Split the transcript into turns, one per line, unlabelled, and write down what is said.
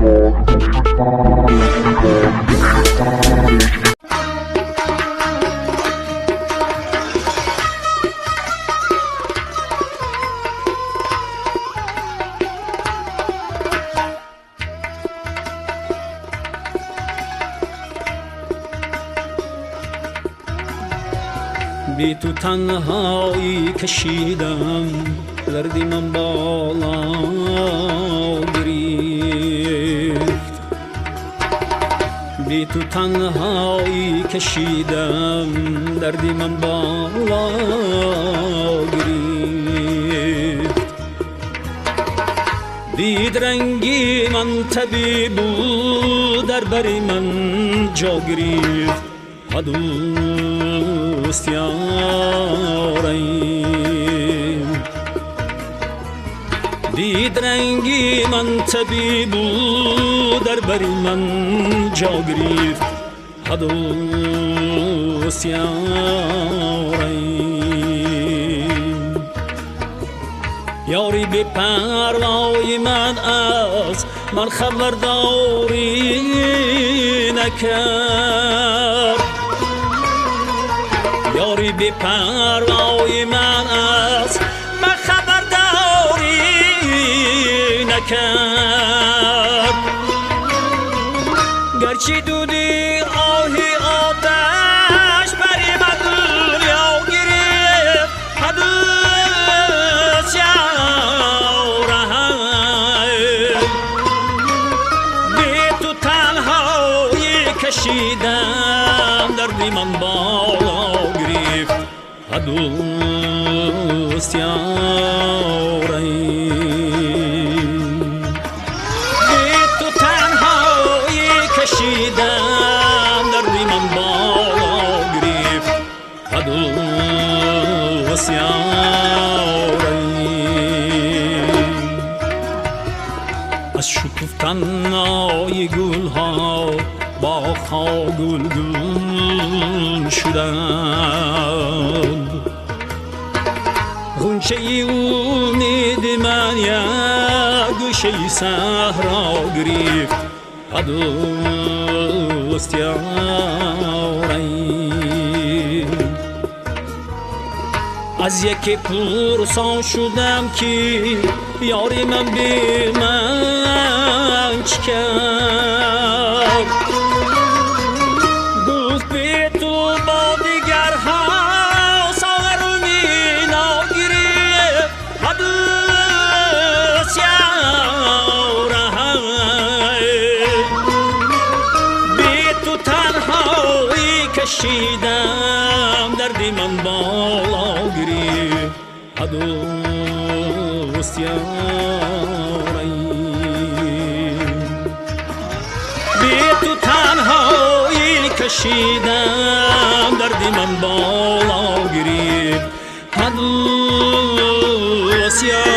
بی تو تنهایی کشیدم، دردی من بالا گرفت. بی تو تنهایی کشیدم، دردی من بالا گرفت. دید رنگی من طبیب بود، در بری من جا گرفت. دوست یاریم دید رنگی من طبیب بود، در بری من جا گرفت. دوست یاریم یاری بی پروای من از من خبرداری نکرد. یاری بی پروای من از من خبرداری نکرد. گرچه دودی آهی آتش بری من دنیا گرفت. دوست یارم بی تو تنهایی کشیدم، دردی من بالا گرفت. دوست یاریم بی تو تنهایی کشیدم، دردی من بالا گرفت. دوست یاریم از شکفتنهای گلها باغ‌ها گلگون شدند. غنچه امید من یک گوشه صحرا گرفت. دوست یاریم از یکی پرسان شدم که یاری من بی من چه کرد. گفت بی تو با دیگرها ساغر و مینا گرفت. دوست یارم بی تو تنهایی کشیدم، دردی من بالا گرفت. دوست یاریم بی تو تنهایی کشیدم، دردی من بالا گرفت. دوست یاریم